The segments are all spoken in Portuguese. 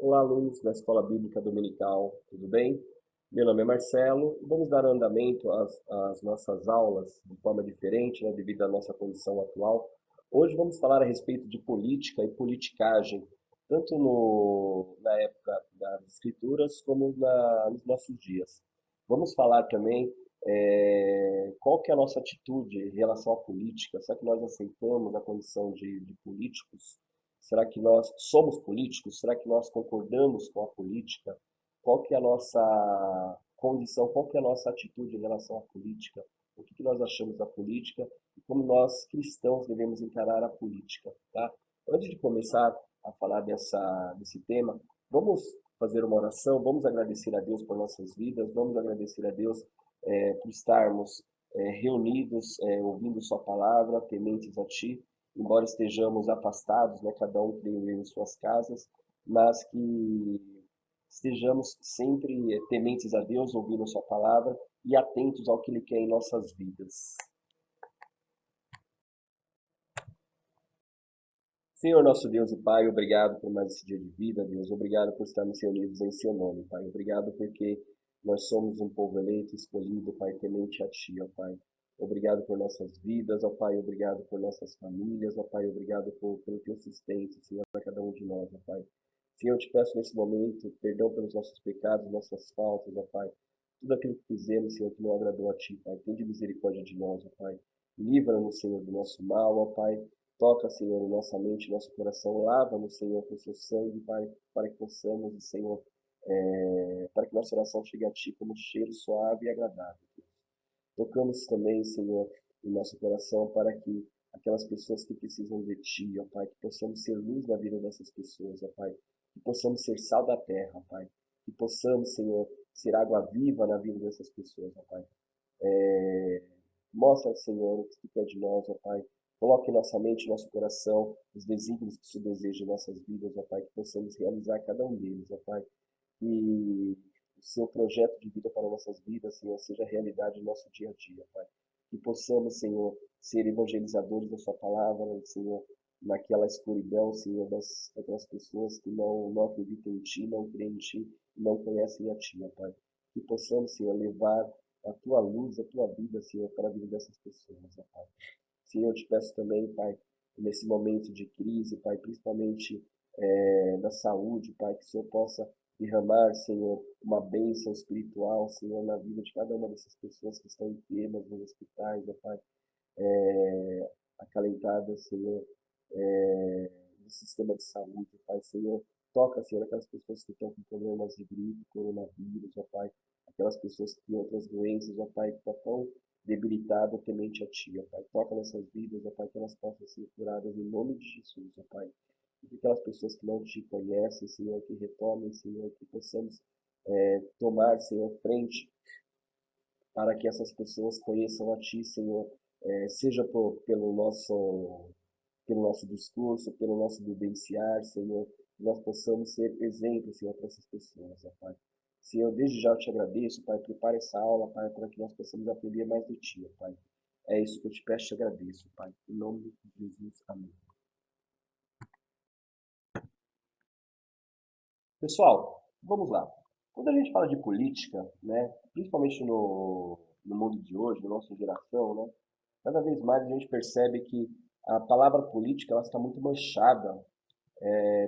Olá, alunos da Escola Bíblica Dominical, tudo bem? Meu nome é Marcelo e vamos dar andamento às nossas aulas de forma diferente, né, devido à nossa condição atual. Hoje vamos falar a respeito de política e politicagem, tanto na época das Escrituras como nos nossos dias. Vamos falar também qual que é a nossa atitude em relação à política. Será que nós aceitamos a condição de políticos? Será que nós somos políticos? Será que nós concordamos com a política? Qual que é a nossa condição? Qual que é a nossa atitude em relação à política? O que nós achamos da política e como nós cristãos devemos encarar a política, tá? Antes de começar a falar desse tema, vamos fazer uma oração, vamos agradecer a Deus por nossas vidas, vamos agradecer a Deus por estarmos reunidos, ouvindo Sua palavra, tementes a Ti, embora estejamos afastados, né, cada um creio eu em suas casas, mas que estejamos sempre tementes a Deus, ouvindo Sua palavra e atentos ao que Ele quer em nossas vidas. Senhor nosso Deus e Pai, obrigado por mais esse dia de vida, Deus. Obrigado por estarmos reunidos em Seu nome, Pai. Obrigado porque nós somos um povo eleito, escolhido, Pai, temente a Ti, ó Pai. Obrigado por nossas vidas, ó Pai. Obrigado por nossas famílias, ó Pai. Obrigado pelo Teu sustento, Senhor, para cada um de nós, ó Pai. Senhor, eu te peço nesse momento perdão pelos nossos pecados, nossas faltas, ó Pai. Tudo aquilo que fizemos, Senhor, que não agradou a Ti, Pai. Tende misericórdia de nós, ó Pai. Livra-nos, Senhor, do nosso mal, ó Pai. Toca, Senhor, em nossa mente, nosso coração. Lava-nos, Senhor, com seu sangue, Pai, para que possamos, Senhor, para que nossa oração chegue a Ti como um cheiro suave e agradável. Tocamos também, Senhor, em nosso coração para que aquelas pessoas que precisam de Ti, ó Pai, que possamos ser luz na vida dessas pessoas, ó Pai, que possamos ser sal da terra, ó Pai, que possamos, Senhor, ser água viva na vida dessas pessoas, ó Pai. É, Mostra, Senhor, o que Tu quer de nós, ó Pai. Coloque em nossa mente, nosso coração, os desígnios que Tu deseja em nossas vidas, ó Pai, que possamos realizar cada um deles, ó Pai. Que o Seu projeto de vida para nossas vidas, Senhor, seja realidade no nosso dia a dia, Pai. Que possamos, Senhor, ser evangelizadores da Sua palavra, Senhor, naquela escuridão, Senhor, daquelas pessoas que não acreditam em Ti, não creem em Ti, não conhecem a Ti, ó Pai. Que possamos, Senhor, levar a Tua luz, a Tua vida, Senhor, para a vida dessas pessoas, ó Pai. Senhor, eu te peço também, Pai, nesse momento de crise, Pai, principalmente da saúde, Pai, que o Senhor possa derramar, Senhor, uma bênção espiritual, Senhor, na vida de cada uma dessas pessoas que estão enfermas nos hospitais, ó Pai, acalentadas, Senhor, do sistema de saúde, Pai, Senhor, toca, Senhor, aquelas pessoas que estão com problemas de gripe, coronavírus, ó Pai, aquelas pessoas que têm outras doenças, ó Pai, que estão tão debilitada temente a Ti, ó Pai. Toca nessas vidas, ó Pai, que elas possam ser curadas em nome de Jesus, ó Pai. E que aquelas pessoas que não Te conhecem, Senhor, que retomem, Senhor, que possamos tomar, Senhor, frente para que essas pessoas conheçam a Ti, Senhor, seja pelo nosso discurso, pelo nosso vivenciar, Senhor, que nós possamos ser exemplos, Senhor, para essas pessoas, ó Pai. Senhor, desde já eu te agradeço, Pai, prepara essa aula, Pai, para que nós possamos aprender mais de Ti, ó Pai. É isso que eu te peço e te agradeço, Pai. Em nome de Jesus, amém. Pessoal, vamos lá. Quando a gente fala de política, né, principalmente no mundo de hoje, na nossa geração, né, cada vez mais a gente percebe que a palavra política ela está muito manchada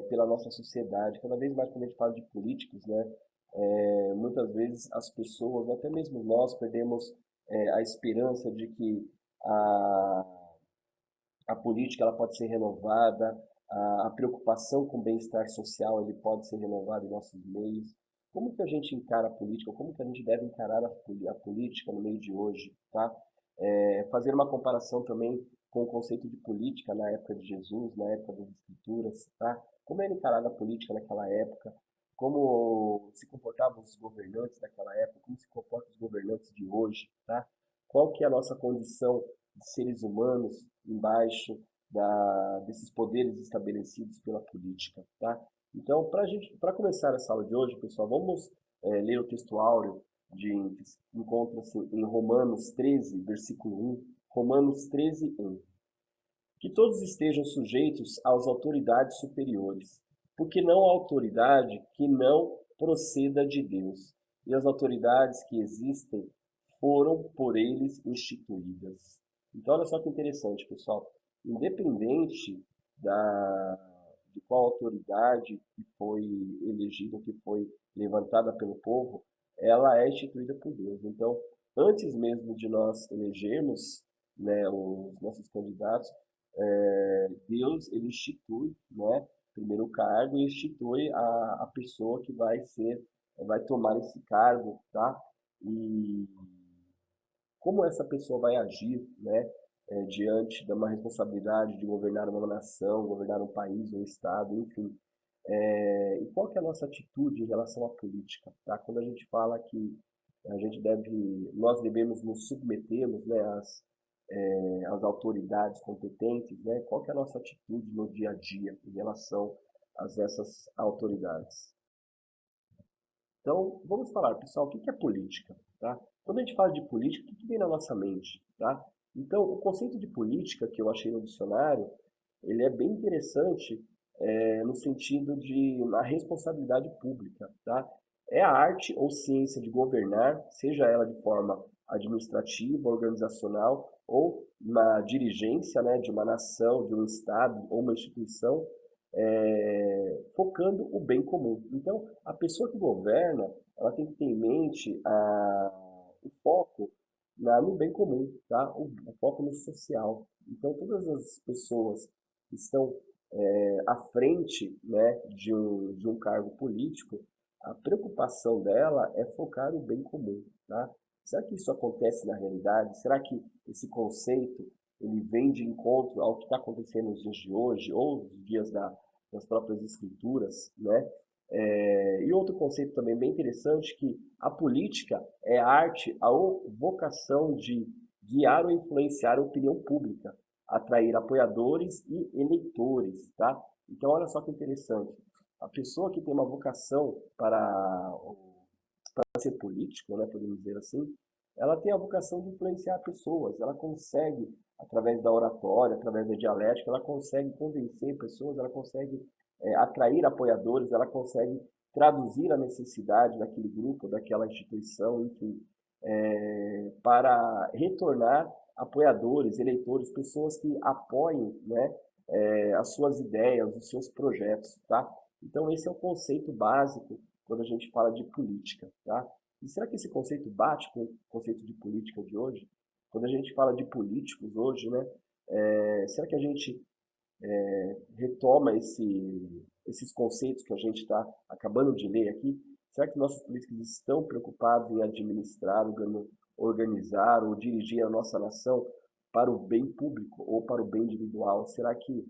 pela nossa sociedade. Cada vez mais quando a gente fala de políticos, né, muitas vezes as pessoas, até mesmo nós, perdemos a esperança de que a, a política ela pode ser renovada, a preocupação com o bem-estar social ele pode ser renovado em nossos meios. Como que a gente encara a política? Como que a gente deve encarar a política no meio de hoje, tá? Fazer uma comparação também com o conceito de política na época de Jesus, na época das Escrituras, tá? Como era encarada a política naquela época, como se comportavam os governantes daquela época, como se comportam os governantes de hoje, tá? Qual que é a nossa condição de seres humanos embaixo desses poderes estabelecidos pela política, tá? Então, para começar essa aula de hoje, pessoal, vamos ler o texto áureo que encontra-se em Romanos 13, versículo 1. Romanos 13, 1. Que todos estejam sujeitos às autoridades superiores, porque não há autoridade que não proceda de Deus. E as autoridades que existem foram por eles instituídas. Então, olha só que interessante, pessoal. Independente de qual autoridade que foi elegida, que foi levantada pelo povo, ela é instituída por Deus. Então, antes mesmo de nós elegermos, né, os nossos candidatos, Deus ele institui, né, primeiro o cargo e institui a pessoa que vai tomar esse cargo, tá? E como essa pessoa vai agir, né, diante de uma responsabilidade de governar uma nação, governar um país, um estado, enfim. E qual que é a nossa atitude em relação à política, tá? Quando a gente fala que nós devemos nos submetermos, né, às autoridades competentes, né? Qual que é a nossa atitude no dia a dia em relação a essas autoridades? Então, vamos falar, pessoal, o que é política, tá? Quando a gente fala de política, o que vem na nossa mente, tá? Então, o conceito de política que eu achei no dicionário, ele é bem interessante no sentido de uma responsabilidade pública, tá? É a arte ou ciência de governar, seja ela de forma administrativa, organizacional ou na dirigência, né, de uma nação, de um estado ou uma instituição, focando o bem comum. Então, a pessoa que governa, ela tem que ter em mente o foco no bem comum, tá? O foco no social. Então, todas as pessoas que estão à frente, né, de um cargo político, a preocupação dela é focar o bem comum, tá? Será que isso acontece na realidade? Será que esse conceito ele vem de encontro ao que está acontecendo nos dias de hoje ou nos dias das próprias escrituras, né? E outro conceito também bem interessante que a política é a arte, a vocação de guiar ou influenciar a opinião pública, atrair apoiadores e eleitores, tá? Então olha só que interessante, a pessoa que tem uma vocação para ser político, né, podemos dizer assim, ela tem a vocação de influenciar pessoas, ela consegue, através da oratória, através da dialética, ela consegue convencer pessoas, ela consegue atrair apoiadores, ela consegue traduzir a necessidade daquele grupo, daquela instituição, enfim, para retornar apoiadores, eleitores, pessoas que apoiem, né, as suas ideias, os seus projetos, tá? Então esse é o conceito básico quando a gente fala de política, tá? E será que esse conceito bate com o conceito de política de hoje? Quando a gente fala de políticos hoje, né? Será que a gente retoma esses conceitos que a gente está acabando de ler aqui? Será que nossos políticos estão preocupados em administrar, organizar ou dirigir a nossa nação para o bem público ou para o bem individual? Será que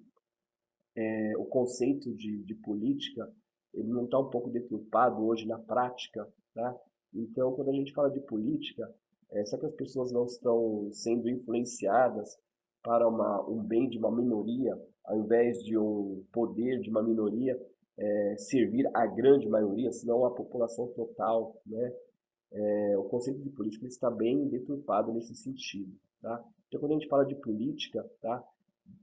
o conceito de política ele não está um pouco deturpado hoje na prática, tá? Então, quando a gente fala de política, será que as pessoas não estão sendo influenciadas para um bem de uma minoria, ao invés de um poder de uma minoria servir a grande maioria, senão a população total, né? O conceito de política ele está bem deturpado nesse sentido, tá? Então, quando a gente fala de política, tá?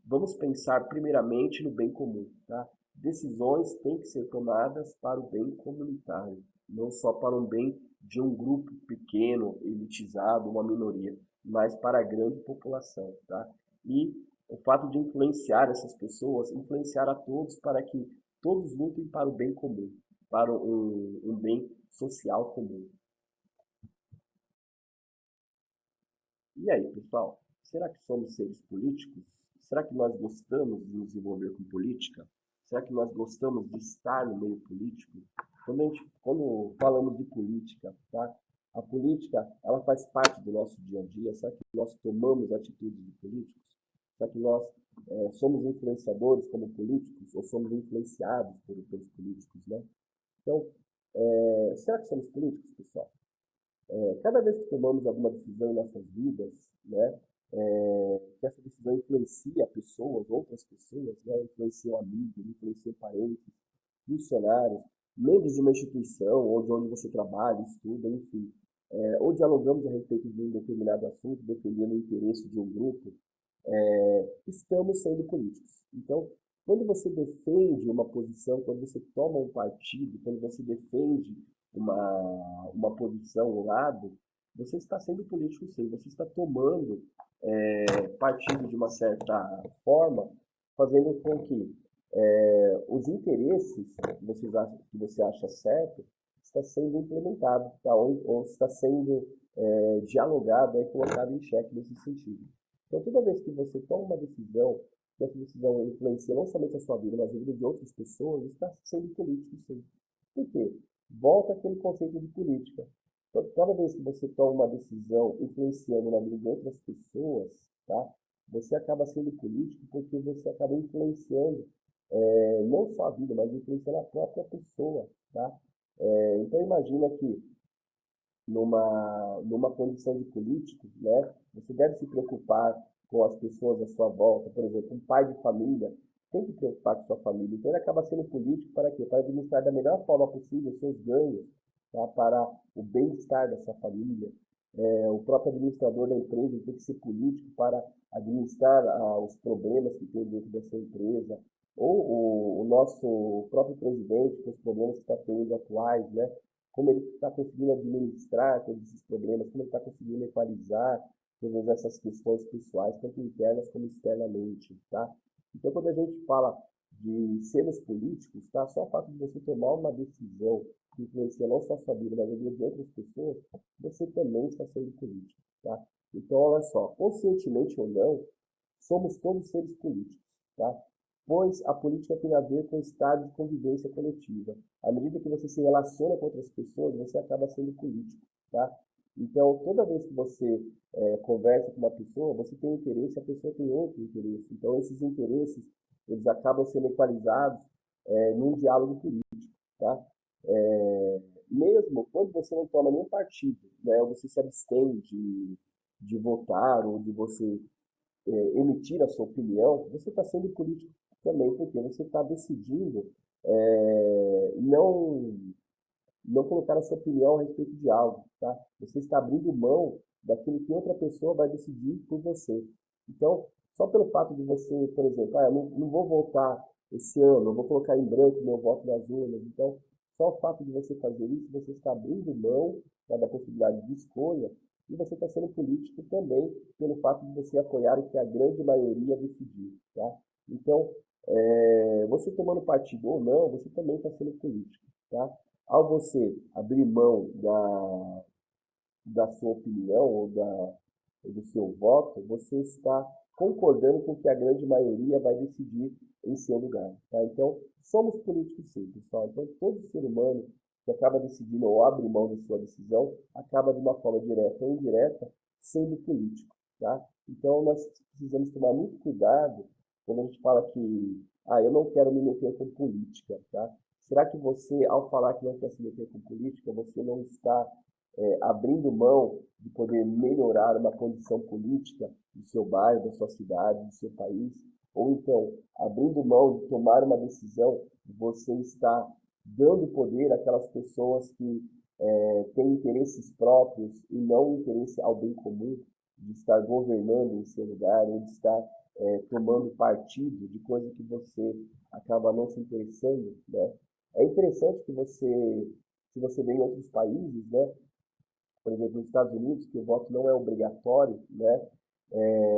Vamos pensar primeiramente no bem comum, tá? Decisões têm que ser tomadas para o bem comunitário, não só para um bem de um grupo pequeno, elitizado, uma minoria, mas para a grande população, tá? E o fato de influenciar essas pessoas, influenciar a todos para que todos lutem para o bem comum, para um bem social comum. E aí, pessoal, será que somos seres políticos? Será que nós gostamos de nos envolver com política? Será que nós gostamos de estar no meio político? Quando falamos de política, tá? A política, ela faz parte do nosso dia a dia. Será que nós tomamos atitudes de políticos? Será que nós somos influenciadores como políticos ou somos influenciados pelos políticos, né? Então, será que somos políticos, pessoal? Cada vez que tomamos alguma decisão em nossas vidas, né, que essa decisão influencia pessoas, outras pessoas, né, influencia amigos, influencia parentes, funcionários, membros de uma instituição, ou de onde você trabalha, estuda, enfim, ou dialogamos a respeito de um determinado assunto, defendendo o interesse de um grupo, estamos sendo políticos. Então, Quando você defende uma posição, quando você toma um partido, quando você defende uma posição, um lado, você está sendo político sim, você está tomando partido de uma certa forma, fazendo com que os interesses que você acha certo está sendo implementado, tá? Ou está sendo dialogado, colocado em xeque nesse sentido. Então, toda vez que você toma uma decisão, que essa decisão influencia não somente a sua vida, mas a vida de outras pessoas, está sendo político, sim. Por quê? Volta aquele conceito de política. Toda vez que você toma uma decisão influenciando na vida de outras pessoas, tá? Você acaba sendo político porque você acaba influenciando não só a vida, mas influenciando a própria pessoa, tá? Então imagina que numa condição de político, né, você deve se preocupar com as pessoas à sua volta. Por exemplo, um pai de família tem que se preocupar com sua família. Então ele acaba sendo político para quê? Para administrar da melhor forma possível os seus ganhos, tá? Para o bem-estar dessa família. O próprio administrador da empresa tem que ser político para administrar os problemas que tem dentro dessa empresa. Ou o nosso próprio presidente, com os problemas que está tendo atuais, né? Como ele está conseguindo administrar todos esses problemas, como ele está conseguindo equalizar todas essas questões pessoais, tanto internas como externamente, tá? Então, quando a gente fala de sermos políticos, tá? Só o fato de você tomar uma decisão que influencia não só a sua vida, mas a vida de outras pessoas, você também está sendo político, tá? Então, olha só, conscientemente ou não, somos todos seres políticos, tá? Pois a política tem a ver com o estado de convivência coletiva. À medida que você se relaciona com outras pessoas, você acaba sendo político, tá? Então, toda vez que você conversa com uma pessoa, você tem interesse, a pessoa tem outro interesse. Então, esses interesses, eles acabam sendo equalizados num diálogo político, tá? Mesmo quando você não toma nenhum partido, né, ou você se abstém de votar, ou de você emitir a sua opinião, você está sendo político também, porque você está decidindo não colocar a sua opinião a respeito de algo, tá? Você está abrindo mão daquilo que outra pessoa vai decidir por você. Então, só pelo fato de você, por exemplo, eu não vou votar esse ano, eu vou colocar em branco meu voto nas urnas. Então, só o fato de você fazer isso, você está abrindo mão, tá, da possibilidade de escolha e você está sendo político também pelo fato de você apoiar o que a grande maioria decidir, tá? Então, você tomando partido ou não, você também está sendo político, tá? Ao você abrir mão da sua opinião ou do seu voto, você está concordando com o que a grande maioria vai decidir em seu lugar, tá? Então, somos políticos sim, pessoal. Então, todo ser humano que acaba decidindo ou abre mão de sua decisão, acaba de uma forma direta ou indireta sendo político, tá? Então, nós precisamos tomar muito cuidado quando a gente fala que, eu não quero me meter com política, tá? Será que você, ao falar que não quer se meter com política, você não está abrindo mão de poder melhorar uma condição política do seu bairro, da sua cidade, do seu país? Ou então, abrindo mão de tomar uma decisão, você está dando poder àquelas pessoas que têm interesses próprios e não interesse ao bem comum, de estar governando em seu lugar, ou de estar tomando partido de coisa que você acaba não se interessando, né? É interessante que se você vê em outros países, né? Por exemplo, nos Estados Unidos, que o voto não é obrigatório, né?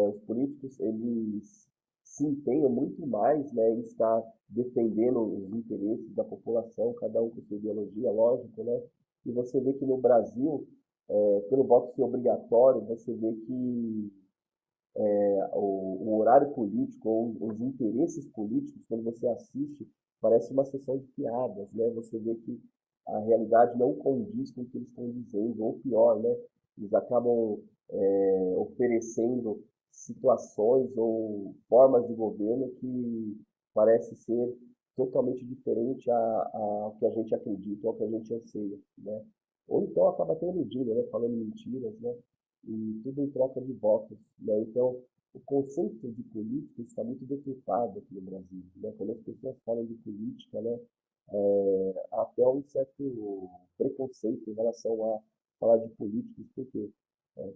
Os políticos, eles se empenham muito mais, né, em estar defendendo os interesses da população, cada um com sua ideologia, lógico, né? E você vê que no Brasil, pelo voto ser obrigatório, você vê que o horário político ou os interesses políticos, quando você assiste, parece uma sessão de piadas, né? Você vê que a realidade não condiz com o que eles estão dizendo, ou pior, né? Eles acabam oferecendo situações ou formas de governo que parece ser totalmente diferente ao que a gente acredita, ao que a gente anseia, né? Ou então acaba até iludindo, né? Falando mentiras, né? E tudo em troca de votos, né? Então, o conceito de política está muito deturpado aqui no Brasil, né? Quando as pessoas falam de política, né, há até um certo preconceito em relação a falar de políticos, porque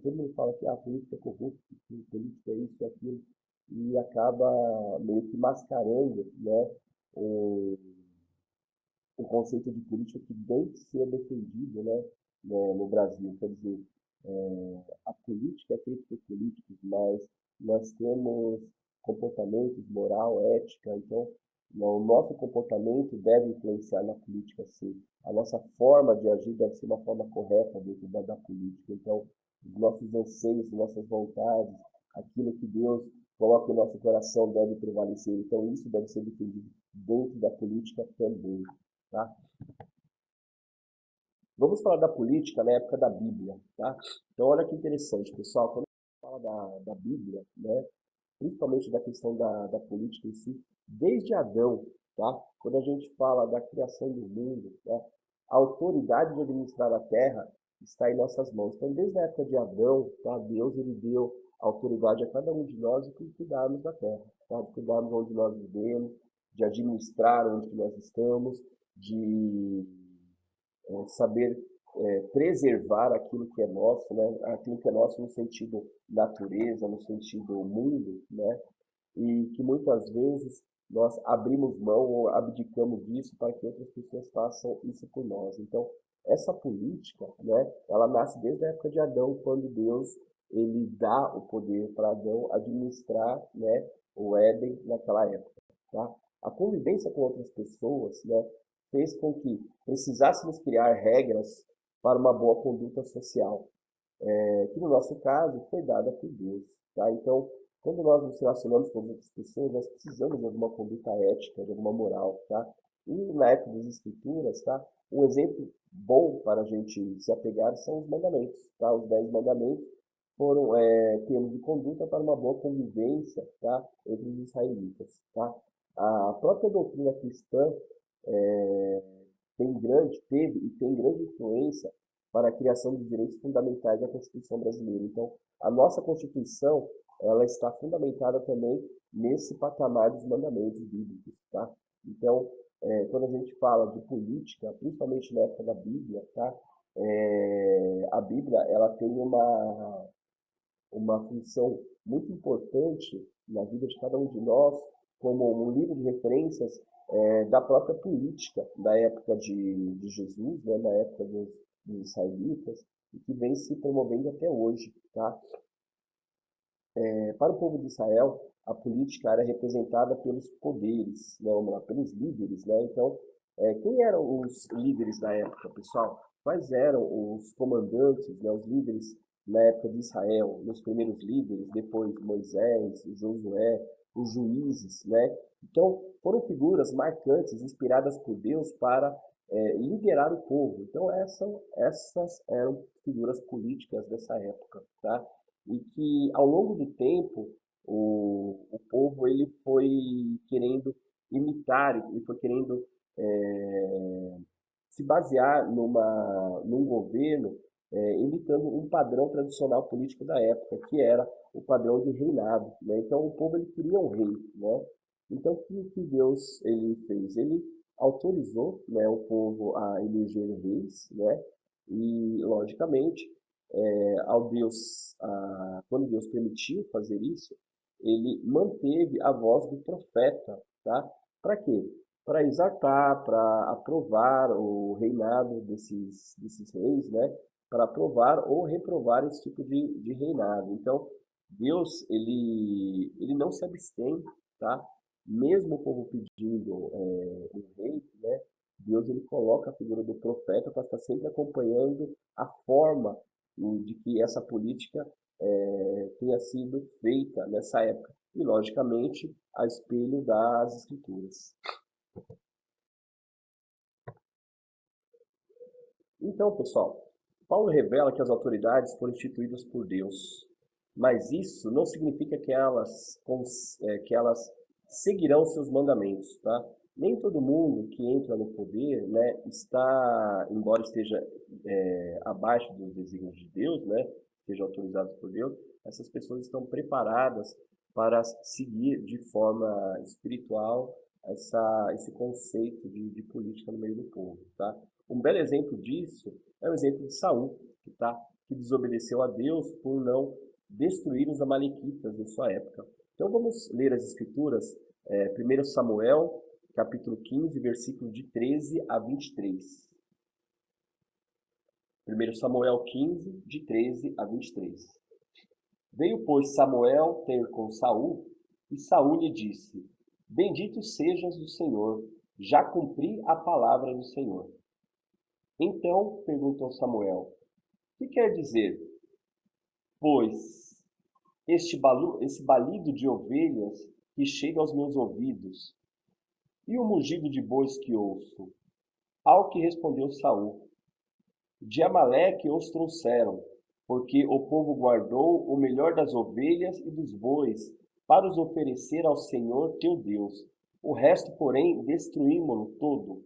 todo mundo fala que a política é corrupta, que política é isso e aquilo. e acaba meio que mascarando, né, o, o conceito de política que tem que ser defendido, né, no Brasil. Quer dizer, a política é feita por políticos, mas nós temos comportamentos, moral, ética, então o nosso comportamento deve influenciar na política, sim. A nossa forma de agir deve ser uma forma correta dentro da política. Então, os nossos anseios, nossas vontades, aquilo que Deus coloca em nosso coração deve prevalecer. Então, isso deve ser defendido dentro da política também, tá? Vamos falar da política na época da Bíblia, tá? Então, olha que interessante, pessoal. Quando a gente fala da Bíblia, né, principalmente da questão da política em si, desde Adão, tá? Quando a gente fala da criação do mundo, né, a autoridade de administrar a terra está em nossas mãos. Então, desde a época de Adão, tá, Deus ele deu autoridade a cada um de nós de cuidarmos da terra, tá? De cuidarmos onde nós vivemos, de administrar onde nós estamos, de saber preservar aquilo que é nosso, né? Aquilo que é nosso no sentido natureza, no sentido mundo, né? E que muitas vezes nós abrimos mão ou abdicamos disso para que outras pessoas façam isso por nós. Então, essa política, né, ela nasce desde a época de Adão, quando Deus ele dá o poder para Adão administrar, né, o Éden naquela época, tá? A convivência com outras pessoas, né, fez com que precisássemos criar regras para uma boa conduta social, que no nosso caso foi dada por Deus, tá? Então, quando nós nos relacionamos com outras pessoas, nós precisamos de alguma conduta ética, de alguma moral, tá? E na época das Escrituras, tá? Um exemplo bom para a gente se apegar são os mandamentos, tá? Os 10 mandamentos foram termos de conduta para uma boa convivência, tá? Entre os israelitas, tá? A própria doutrina cristã é, teve e tem grande influência para a criação de direitos fundamentais da Constituição brasileira. Então, a nossa Constituição, ela está fundamentada também nesse patamar dos mandamentos bíblicos, tá? Então, quando a gente fala de política, principalmente na época da Bíblia, tá? A Bíblia, ela tem uma função muito importante na vida de cada um de nós, como um livro de referências da própria política da época de Jesus, né, na época dos israelitas, e que vem se promovendo até hoje. Tá? Para o povo de Israel, a política era representada pelos poderes, né, ou pelos líderes. Né? Então, quem eram os líderes da época, pessoal? Quais eram os comandantes, né, os líderes na época de Israel? Os primeiros líderes, depois Moisés, Josué, os juízes, né? Então, foram figuras marcantes, inspiradas por Deus para liderar o povo. Então, essas eram figuras políticas dessa época, tá? E que ao longo do tempo o povo ele foi querendo imitar e foi querendo é, se basear num governo imitando um padrão tradicional político da época, que era o padrão de reinado, né? Então o povo ele queria um rei, né? Então o que Deus ele fez? Ele autorizou, né, o povo a eleger reis, né? E logicamente quando Deus permitiu fazer isso, ele manteve a voz do profeta, tá? Para quê? Para exaltar, para aprovar o reinado desses reis, né? Para aprovar ou reprovar esse tipo de reinado. Então, Deus, ele não se abstém, tá? Mesmo o povo pedindo um rei, né? Deus, ele coloca a figura do profeta para estar sempre acompanhando a forma de que essa política tenha sido feita nessa época. E, logicamente, a espelho das escrituras. Então, pessoal, Paulo revela que as autoridades foram instituídas por Deus, mas isso não significa que elas seguirão seus mandamentos, tá? Nem todo mundo que entra no poder, né, embora esteja abaixo dos desígnios de Deus, né, sejam autorizados por Deus, essas pessoas estão preparadas para seguir de forma espiritual esse conceito de política no meio do povo, tá? Um belo exemplo disso é o exemplo de Saul, que desobedeceu a Deus por não destruir os amalequitas de sua época. Então vamos ler as escrituras, 1 Samuel, capítulo 15, versículo de 13 a 23. 1 Samuel 15, de 13 a 23. Veio, pois, Samuel ter com Saul, e Saul lhe disse: Bendito sejas do Senhor, já cumpri a palavra do Senhor. Então perguntou Samuel: Que quer dizer? Pois esse balido de ovelhas que chega aos meus ouvidos, e o mugido de bois que ouço? Ao que respondeu Saul: De Amaleque os trouxeram, porque o povo guardou o melhor das ovelhas e dos bois para os oferecer ao Senhor teu Deus. O resto, porém, destruímo-lo todo.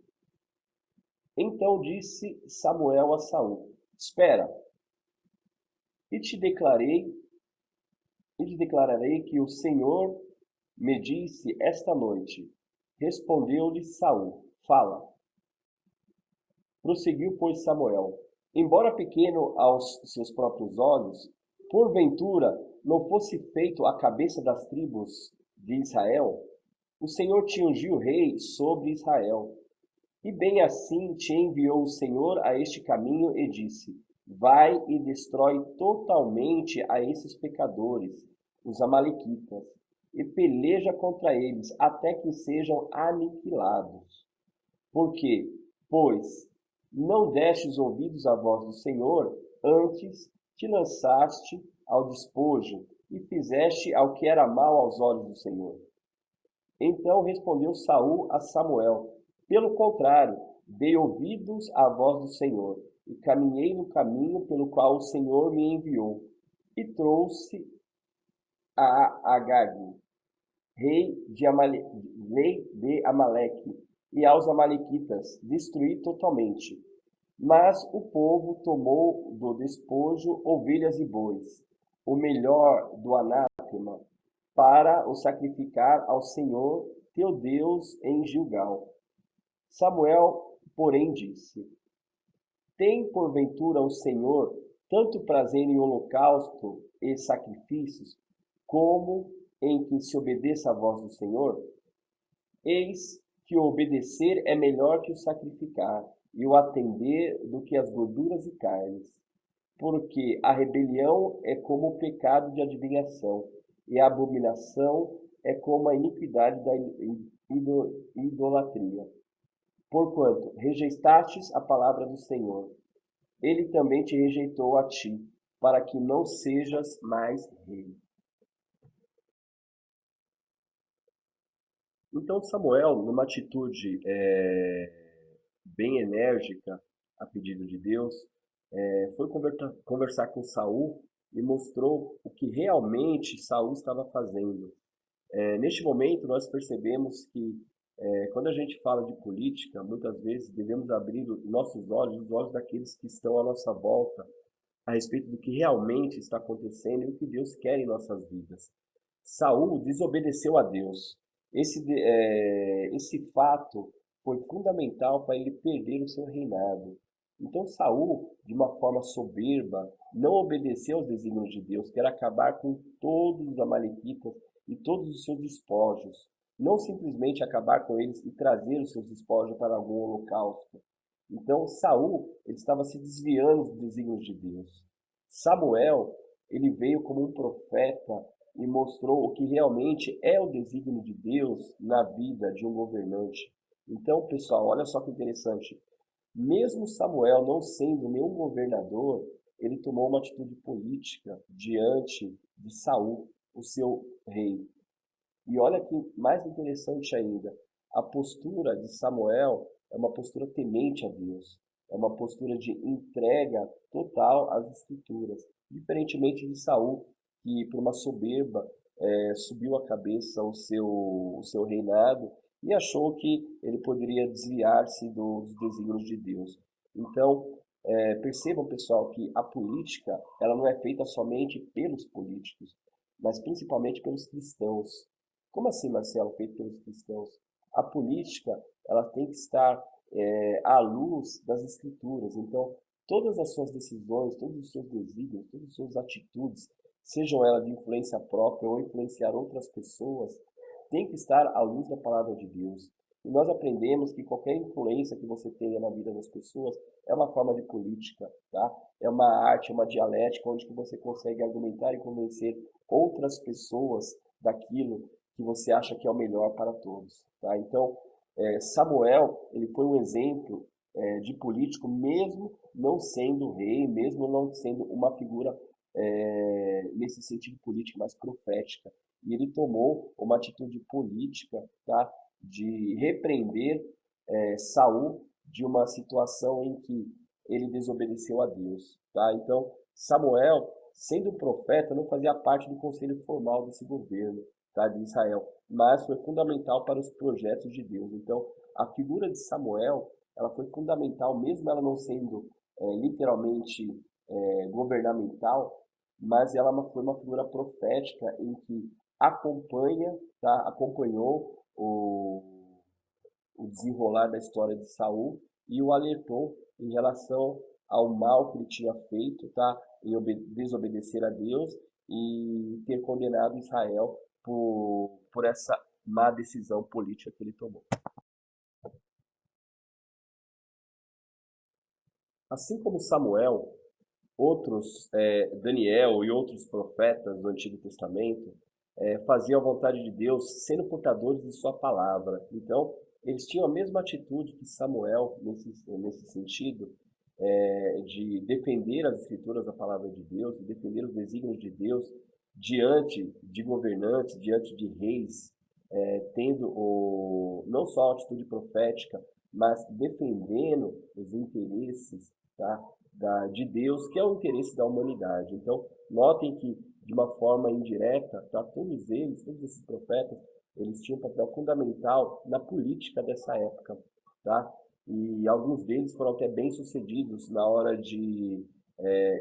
Então disse Samuel a Saul: Espera, e te declararei que o Senhor me disse esta noite. Respondeu-lhe Saul: Fala. Prosseguiu, pois, Samuel: Embora pequeno aos seus próprios olhos, porventura não fosse feito a cabeça das tribos de Israel, o Senhor te ungiu rei sobre Israel. E bem assim te enviou o Senhor a este caminho e disse: Vai e destrói totalmente a esses pecadores, os amalequitas, e peleja contra eles até que sejam aniquilados. Porque, pois, não destes ouvidos à voz do Senhor, antes te lançaste ao despojo e fizeste ao que era mal aos olhos do Senhor. Então respondeu Saul a Samuel: Pelo contrário, dei ouvidos à voz do Senhor, e caminhei no caminho pelo qual o Senhor me enviou, e trouxe a Agag, rei de Amaleque, e aos amalequitas destruí totalmente. Mas o povo tomou do despojo ovelhas e bois, o melhor do anátema, para o sacrificar ao Senhor teu Deus em Gilgal. Samuel, porém, disse: Tem porventura o Senhor tanto prazer em holocausto e sacrifícios, como em que se obedeça à voz do Senhor? Eis que o obedecer é melhor que o sacrificar, e o atender do que as gorduras e carnes. Porque a rebelião é como o pecado de adivinhação, e a abominação é como a iniquidade da idolatria. Porquanto rejeistastes a palavra do Senhor, ele também te rejeitou a ti, para que não sejas mais rei. Então Samuel, numa atitude bem enérgica, a pedido de Deus, foi conversar com Saul e mostrou o que realmente Saul estava fazendo. Neste momento, nós percebemos que quando a gente fala de política, muitas vezes devemos abrir nossos olhos, os olhos daqueles que estão à nossa volta, a respeito do que realmente está acontecendo e o que Deus quer em nossas vidas. Saul desobedeceu a Deus. Esse fato foi fundamental para ele perder o seu reinado. Então Saul, de uma forma soberba, não obedeceu aos desígnios de Deus, que era acabar com todos os amalequitas e todos os seus despojos. Não simplesmente acabar com eles e trazer os seus despojos para algum holocausto. Então Saul, ele estava se desviando dos desígnios de Deus. Samuel, ele veio como um profeta e mostrou o que realmente é o desígnio de Deus na vida de um governante. Então, pessoal, olha só que interessante. Mesmo Samuel não sendo nenhum governador, ele tomou uma atitude política diante de Saul, o seu rei. E olha que mais interessante ainda, a postura de Samuel é uma postura temente a Deus, é uma postura de entrega total às Escrituras, diferentemente de Saul, que por uma soberba subiu a cabeça o seu reinado e achou que ele poderia desviar-se dos desígnios de Deus. Então, percebam, pessoal, que a política ela não é feita somente pelos políticos, mas principalmente pelos cristãos. Como assim, Marcelo, feito pelos cristãos? A política ela tem que estar à luz das Escrituras. Então, todas as suas decisões, todos os seus desígnios, todas as suas atitudes sejam elas de influência própria ou influenciar outras pessoas, tem que estar à luz da palavra de Deus. E nós aprendemos que qualquer influência que você tenha na vida das pessoas é uma forma de política, tá? É uma arte, é uma dialética onde que você consegue argumentar e convencer outras pessoas daquilo que você acha que é o melhor para todos, tá? Então, Samuel, ele foi um exemplo de político, mesmo não sendo rei, mesmo não sendo uma figura nesse sentido político mais profética. E ele tomou uma atitude política, tá, de repreender Saul de uma situação em que ele desobedeceu a Deus, tá? Então, Samuel, sendo profeta, não fazia parte do conselho formal desse governo, tá, de Israel, mas foi fundamental para os projetos de Deus. Então, a figura de Samuel, ela foi fundamental, mesmo ela não sendo literalmente governamental, mas ela foi uma figura profética em que acompanhou o desenrolar da história de Saul e o alertou em relação ao mal que ele tinha feito, tá? Em desobedecer a Deus e ter condenado Israel por essa má decisão política que ele tomou. Assim como Samuel, Daniel e outros profetas do Antigo Testamento faziam a vontade de Deus sendo portadores de sua palavra. Então, eles tinham a mesma atitude que Samuel nesse sentido, de defender as escrituras da palavra de Deus, de defender os desígnios de Deus diante de governantes, diante de reis, tendo não só a atitude profética, mas defendendo os interesses, tá, de Deus, que é o interesse da humanidade. Então, notem que, de uma forma indireta, tá, todos esses profetas, eles tinham um papel fundamental na política dessa época, tá? E alguns deles foram até bem-sucedidos na hora de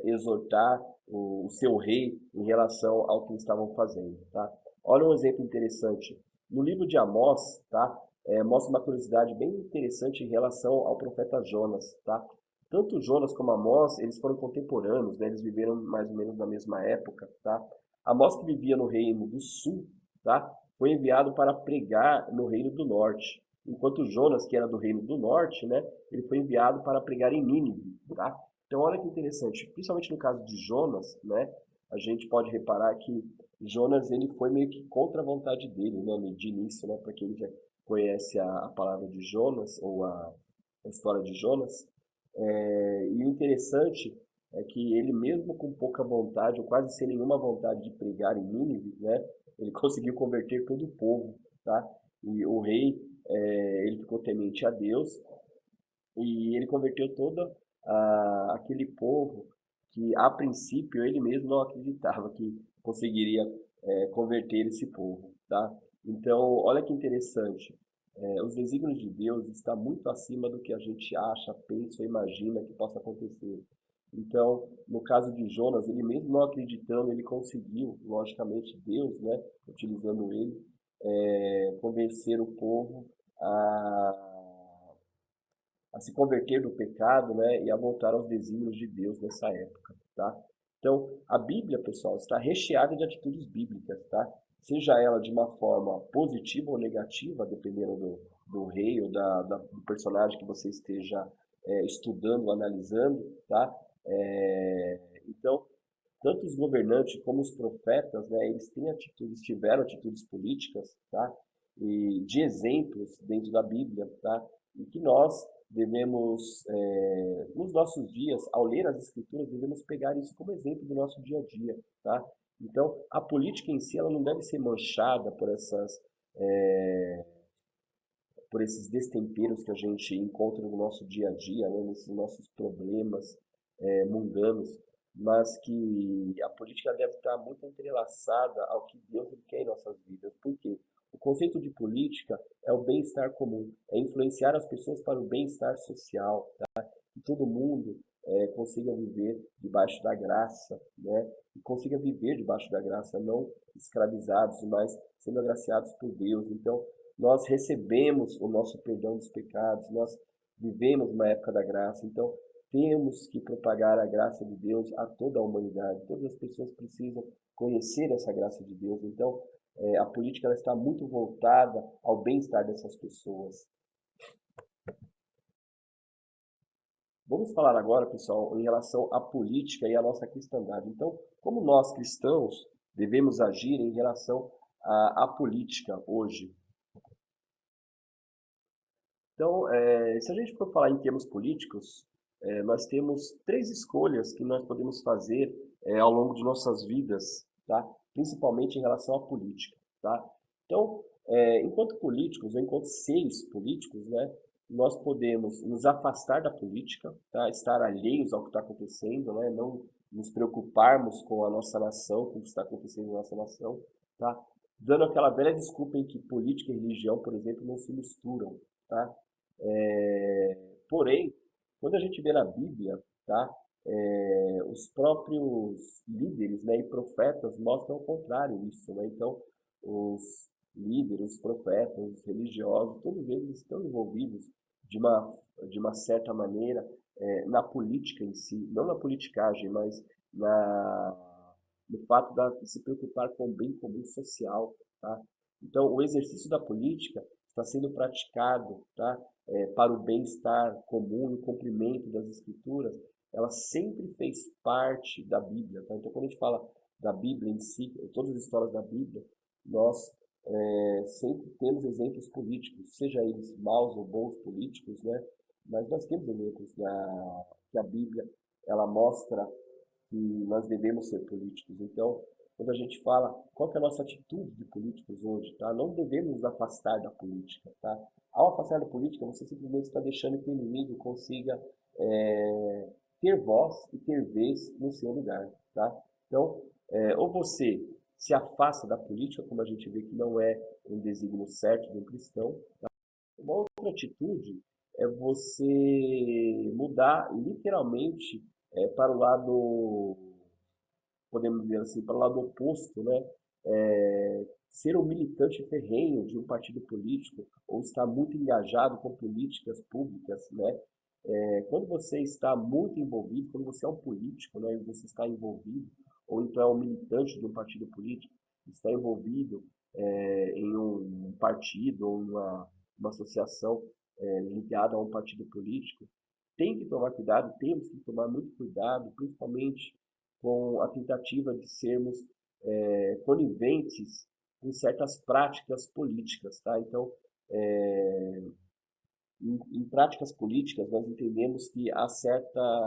exortar o seu rei em relação ao que eles estavam fazendo, tá? Olha um exemplo interessante. No livro de Amós, tá? Mostra uma curiosidade bem interessante em relação ao profeta Jonas, tá? Tanto Jonas como Amós, eles foram contemporâneos, né? Eles viveram mais ou menos na mesma época, tá? Amós, que vivia no reino do sul, tá? Foi enviado para pregar no reino do norte. Enquanto Jonas, que era do reino do norte, né? Ele foi enviado para pregar em Nínive, tá? Então, olha que interessante. Principalmente no caso de Jonas, né? A gente pode reparar que Jonas, ele foi meio que contra a vontade dele, né? De início, né? Para quem já conhece a palavra de Jonas, ou a história de Jonas, e o interessante é que ele, mesmo com pouca vontade, ou quase sem nenhuma vontade de pregar em Nínive, né, ele conseguiu converter todo o povo, tá? E o rei, ele ficou temente a Deus e ele converteu todo aquele povo que, a princípio, ele mesmo não acreditava que conseguiria converter esse povo, tá? Então, olha que interessante. Os desígnios de Deus estão muito acima do que a gente acha, pensa ou imagina que possa acontecer. Então, no caso de Jonas, ele mesmo não acreditando, ele conseguiu, logicamente, Deus, né, utilizando ele, convencer o povo a se converter do pecado, né, e a voltar aos desígnios de Deus nessa época, tá? Então, a Bíblia, pessoal, está recheada de atitudes bíblicas, tá? Seja ela de uma forma positiva ou negativa, dependendo do rei ou do personagem que você esteja estudando, analisando, tá? Então, tanto os governantes como os profetas, né, eles têm atitudes, tiveram atitudes políticas, tá? E de exemplos dentro da Bíblia, tá? E que nós devemos, nos nossos dias, ao ler as Escrituras, devemos pegar isso como exemplo do nosso dia a dia, tá? Então, a política em si, ela não deve ser manchada por esses destemperos que a gente encontra no nosso dia a dia, né? Nesses nossos problemas mundanos, mas que a política deve estar muito entrelaçada ao que Deus quer em nossas vidas. Por quê? O conceito de política é o bem-estar comum, é influenciar as pessoas para o bem-estar social, tá? Que todo mundo consiga viver debaixo da graça, né? E consiga viver debaixo da graça, não escravizados, mas sendo agraciados por Deus. Então, nós recebemos o nosso perdão dos pecados, nós vivemos uma época da graça, então temos que propagar a graça de Deus a toda a humanidade. Todas as pessoas precisam conhecer essa graça de Deus. Então, a política ela está muito voltada ao bem-estar dessas pessoas. Vamos falar agora, pessoal, em relação à política e à nossa cristandade. Então, como nós cristãos devemos agir em relação à política hoje? Então, se a gente for falar em termos políticos, nós temos três escolhas que nós podemos fazer ao longo de nossas vidas, tá? Principalmente em relação à política, tá? Então, enquanto políticos, ou enquanto seres políticos, né, nós podemos nos afastar da política, tá? Estar alheios ao que está acontecendo, né? Não nos preocuparmos com a nossa nação, com o que está acontecendo na nossa nação, tá? Dando aquela velha desculpa em que política e religião, por exemplo, não se misturam, tá? Porém, quando a gente vê na Bíblia, tá, os próprios líderes, né, e profetas mostram o contrário disso, né? Então, os líderes, os profetas, os religiosos, todos eles estão envolvidos de uma, de uma certa maneira na política em si, não na politicagem, mas no fato de se preocupar com o bem comum social, tá? Então, o exercício da política está sendo praticado, tá? Para o bem-estar comum e o cumprimento das escrituras, ela sempre fez parte da Bíblia, tá? Então, quando a gente fala da Bíblia em si, todas as histórias da Bíblia, nós sempre temos exemplos políticos, seja eles maus ou bons políticos, né? Mas nós temos exemplos que a Bíblia ela mostra que nós devemos ser políticos. Então, quando a gente fala qual que é a nossa atitude de políticos hoje, tá? Não devemos nos afastar da política, tá? Ao afastar da política, você simplesmente está deixando que o inimigo consiga ter voz e ter vez no seu lugar, tá? Então, ou você se afasta da política, como a gente vê que não é um desígnio certo de um cristão. Uma outra atitude é você mudar literalmente para o lado, podemos dizer assim, para o lado oposto, né? Ser um militante ferrenho de um partido político ou estar muito engajado com políticas públicas, né? Quando você está muito envolvido, quando você é um político, né, e você está envolvido, ou então é um militante de um partido político, está envolvido em um partido ou uma associação ligada a um partido político, tem que tomar cuidado, temos que tomar muito cuidado, principalmente com a tentativa de sermos coniventes com certas práticas políticas, tá? Então, em práticas políticas, nós entendemos que há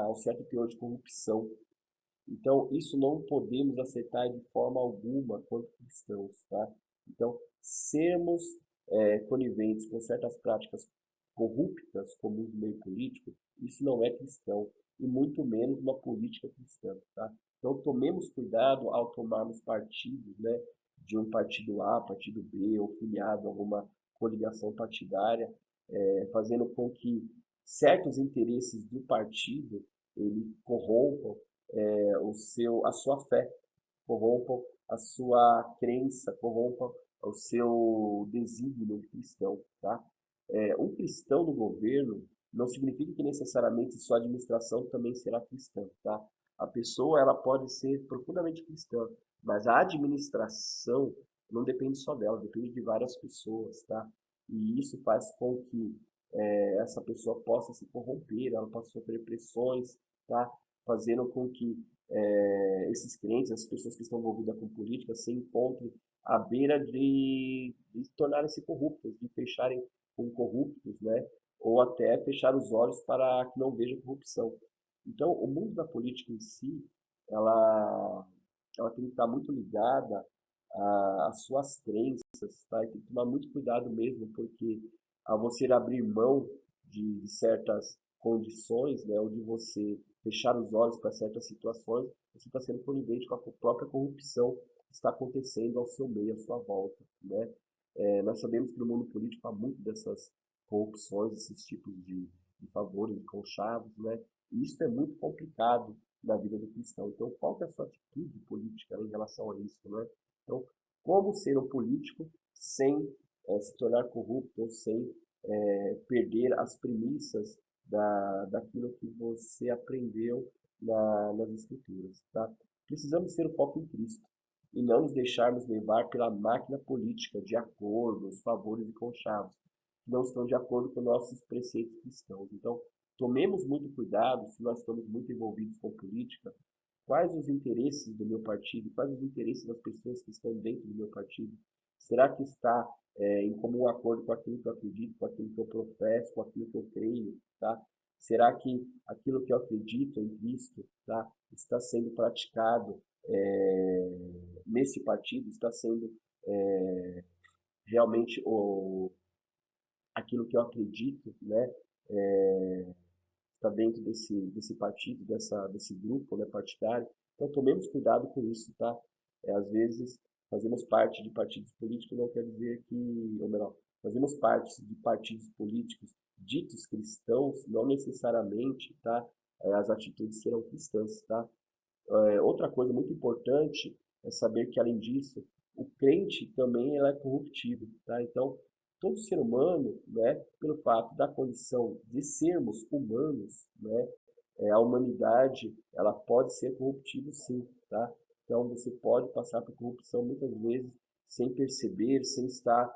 um certo teor de corrupção. Então, isso não podemos aceitar de forma alguma quanto cristãos, tá? Então, sermos coniventes com certas práticas corruptas, como o meio político, isso não é cristão, e muito menos uma política cristã, tá? Então, tomemos cuidado ao tomarmos partidos, né, de um partido A, partido B, ou filiado a alguma coligação partidária, fazendo com que certos interesses do partido ele corrompam a sua fé, corrompam a sua crença, corrompam o seu desígnio cristão, tá? Um cristão no governo não significa que necessariamente sua administração também será cristã, tá? A pessoa ela pode ser profundamente cristã, mas a administração não depende só dela, depende de várias pessoas, tá? E isso faz com que essa pessoa possa se corromper, ela possa sofrer pressões, tá? Fazendo com que esses crentes, as pessoas que estão envolvidas com política, se encontrem à beira de tornarem-se corruptas, de fecharem com corruptos, né? Ou até fechar os olhos para que não veja corrupção. Então, o mundo da política em si, ela, ela tem que estar muito ligada às suas crenças, tá? E tem que tomar muito cuidado mesmo, porque ao você abrir mão de certas condições, né, ou de você fechar os olhos para certas situações, você está sendo conivente com a própria corrupção que está acontecendo ao seu meio, à sua volta, né? Nós sabemos que no mundo político há muito dessas corrupções, esses tipos de favores, de conchavos, né? E isso é muito complicado na vida do cristão. Então, qual que é a sua atitude política em relação a isso, né? Então, como ser um político sem se tornar corrupto ou sem perder as premissas daquilo que você aprendeu nas escrituras, tá? Precisamos ter o foco em Cristo. e não nos deixarmos levar pela máquina política de acordos, favores e conchavos, que não estão de acordo com nossos preceitos cristãos. Então, tomemos muito cuidado se nós estamos muito envolvidos com política, quais os interesses do meu partido, quais os interesses das pessoas que estão dentro do meu partido. Será que está em comum acordo com aquilo que eu acredito, com aquilo que eu professo, com aquilo que eu creio, tá? Será que aquilo que eu acredito em Cristo, tá, está sendo praticado nesse partido, está sendo realmente aquilo que eu acredito, né, está dentro desse partido, desse grupo, né, partidário. Então, tomemos cuidado com isso, tá? Às vezes, fazemos parte de partidos políticos não quer dizer que, ou melhor, fazemos parte de partidos políticos ditos cristãos, não necessariamente, tá? As atitudes serão cristãs, tá? Outra coisa muito importante é saber que, além disso, o crente também é corruptível, tá? Então, todo ser humano, né, pelo fato da condição de sermos humanos, né, a humanidade, ela pode ser corruptível sim, tá? Então, você pode passar por corrupção muitas vezes sem perceber, sem estar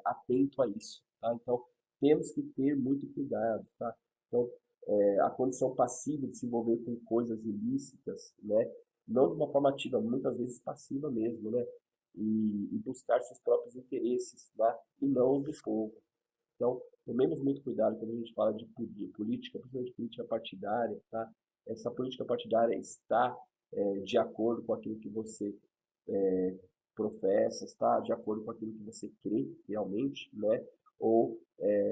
atento a isso, tá? Então, temos que ter muito cuidado, tá? Então, a condição passiva de se envolver com coisas ilícitas, né? Não de uma forma ativa, muitas vezes passiva mesmo, né? E buscar seus próprios interesses, tá? E não do povo. Então, tomemos muito cuidado quando a gente fala de política, principalmente política partidária, tá? Essa política partidária está de acordo com aquilo que você professa, está de acordo com aquilo que você crê realmente, né? Ou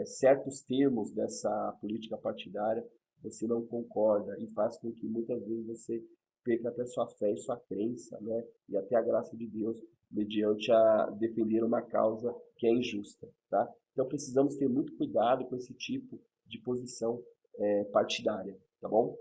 certos termos dessa política partidária você não concorda e faz com que muitas vezes você perca até sua fé e sua crença, né? E até a graça de Deus mediante a defender uma causa que é injusta, tá? Então precisamos ter muito cuidado com esse tipo de posição partidária, tá bom?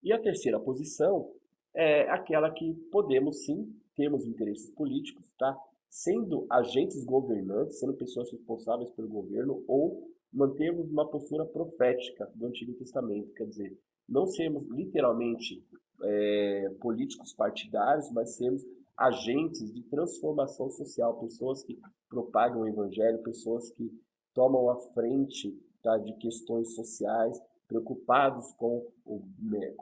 E a terceira posição é aquela que podemos sim termos interesses políticos, tá? Sendo agentes governantes, sendo pessoas responsáveis pelo governo, ou mantermos uma postura profética do Antigo Testamento, quer dizer, não sermos literalmente políticos partidários, mas sermos agentes de transformação social, pessoas que propagam o evangelho, pessoas que tomam a frente, tá, de questões sociais, preocupados com o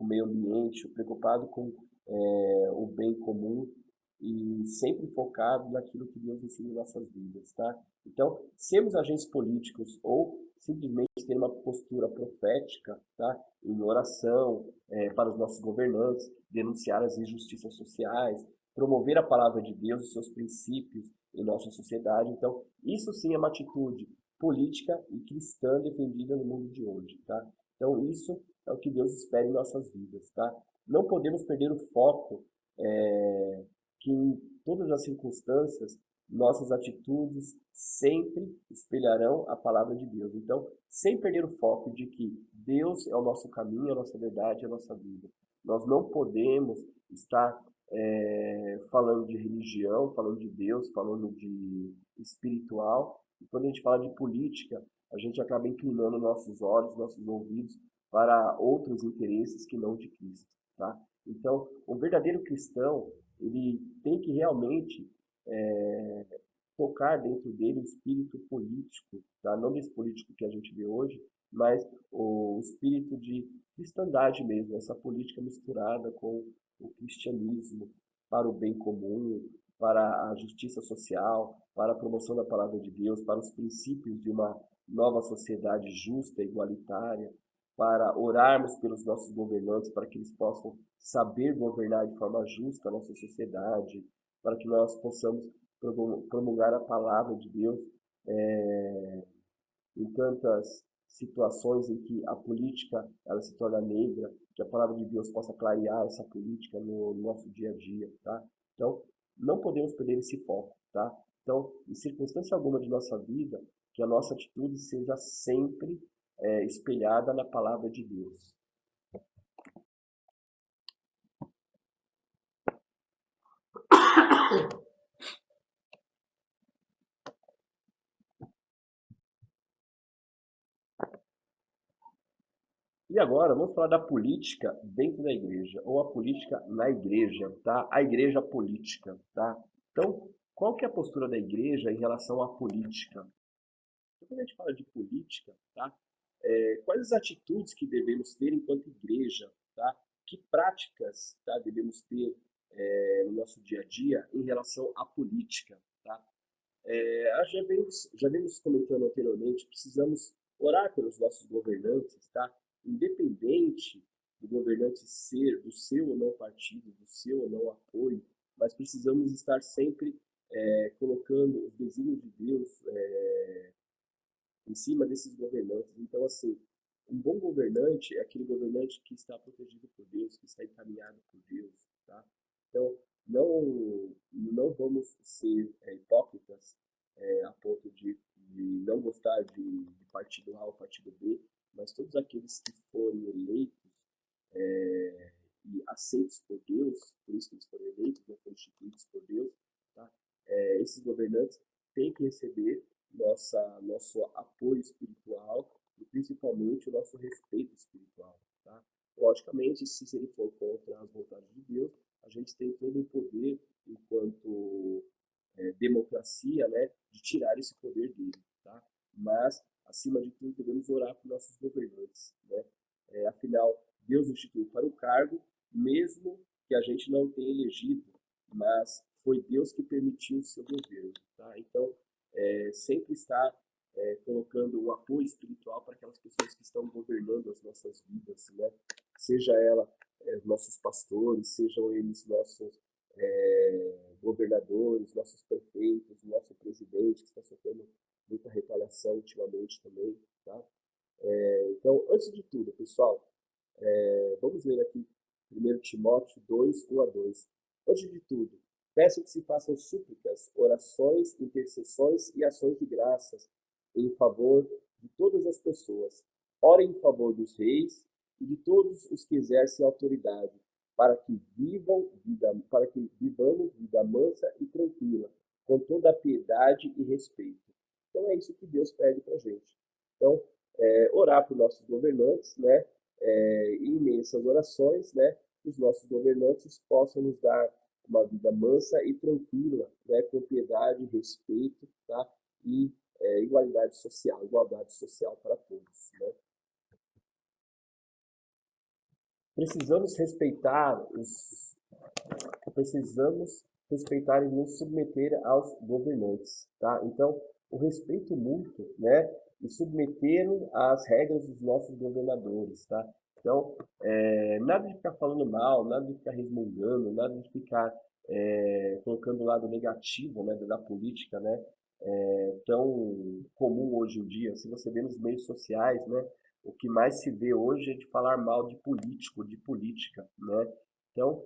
meio ambiente, preocupado com o bem comum e sempre focado naquilo que Deus ensina em nossas vidas, tá? Então, sermos agentes políticos ou simplesmente ter uma postura profética, tá? Em oração para os nossos governantes, denunciar as injustiças sociais, promover a palavra de Deus e seus princípios em nossa sociedade. Então, isso sim é uma atitude política e cristã defendida no mundo de hoje, tá? Então, isso é o que Deus espera em nossas vidas, tá? Não podemos perder o foco que em todas as circunstâncias nossas atitudes sempre espelharão a palavra de Deus. Então, sem perder o foco de que Deus é o nosso caminho, a nossa verdade, a nossa vida. Nós não podemos estar falando de religião, falando de Deus, falando de espiritual. E quando a gente fala de política, a gente acaba inclinando nossos olhos, nossos ouvidos para outros interesses que não de Cristo, tá? Então, o verdadeiro cristão, ele tem que realmente tocar dentro dele o espírito político, tá? Não desse político que a gente vê hoje, mas o espírito de cristandade mesmo, essa política misturada com o cristianismo para o bem comum, para a justiça social, para a promoção da palavra de Deus, para os princípios de uma nova sociedade justa e igualitária, para orarmos pelos nossos governantes, para que eles possam saber governar de forma justa a nossa sociedade, para que nós possamos promulgar a palavra de Deus em tantas situações em que a política ela se torna negra, que a palavra de Deus possa clarear essa política no nosso dia a dia, tá? Então, não podemos perder esse foco, tá? Então, em circunstância alguma de nossa vida, que a nossa atitude seja sempre espelhada na palavra de Deus. E agora vamos falar da política dentro da igreja, ou a política na igreja, tá? A igreja política, tá? Então, qual que é a postura da igreja em relação à política? Então, quando a gente fala de política, tá? Quais as atitudes que devemos ter enquanto igreja, tá? Que práticas, tá, devemos ter no nosso dia a dia em relação à política, tá? Já vimos comentando anteriormente, precisamos orar pelos nossos governantes, tá? Independente do governante ser do seu ou não partido, do seu ou não apoio, mas precisamos estar sempre colocando os desígnios de Deus em cima desses governantes. Então, assim, um bom governante é aquele governante que está protegido por Deus, que está encaminhado por Deus, tá? Então, não vamos ser hipócritas a ponto de não gostar de partido A ou partido B, mas todos aqueles que forem eleitos e aceitos por Deus, por isso que eles foram eleitos, né, foram instituídos por Deus, tá? Esses governantes têm que receber nosso apoio espiritual e principalmente o nosso respeito espiritual, tá? Logicamente, se ele for contra as vontades de Deus, a gente tem todo o poder, enquanto democracia, né, de tirar esse poder dele, tá? Mas, acima de tudo, devemos orar por nossos governantes, né? Afinal, Deus instituiu para o cargo, mesmo que a gente não tenha elegido, mas foi Deus que permitiu o seu governo, tá? Então, sempre estar colocando o apoio espiritual para aquelas pessoas que estão governando as nossas vidas, né? Seja ela nossos pastores, sejam eles nossos governadores, nossos prefeitos, nosso presidente, que está sofrendo muita retaliação ultimamente também, tá? Então, antes de tudo, pessoal, vamos ler aqui 1 Timóteo 2, 1 a 2. Antes de tudo, peço que se façam súplicas, orações, intercessões e ações de graças em favor de todas as pessoas. Orem em favor dos reis e de todos os que exercem autoridade, para que vivamos vida mansa e tranquila, com toda a piedade e respeito. Então é isso que Deus pede para a gente. Então, orar por nossos governantes, né? E em meio a essas orações, né? Os nossos governantes possam nos dar uma vida mansa e tranquila, né? Com piedade, respeito, tá? E igualdade social para todos, né? Precisamos respeitar os precisamos respeitar e nos submeter aos governantes, tá? Então, o respeito mútuo, né? E submeter às regras dos nossos governadores, tá? Então, nada de ficar falando mal, nada de ficar resmungando, nada de ficar colocando o lado negativo, né, da política, né? Tão comum hoje em dia. Se você vê nos meios sociais, né? O que mais se vê hoje é de falar mal de político, de política, né? Então,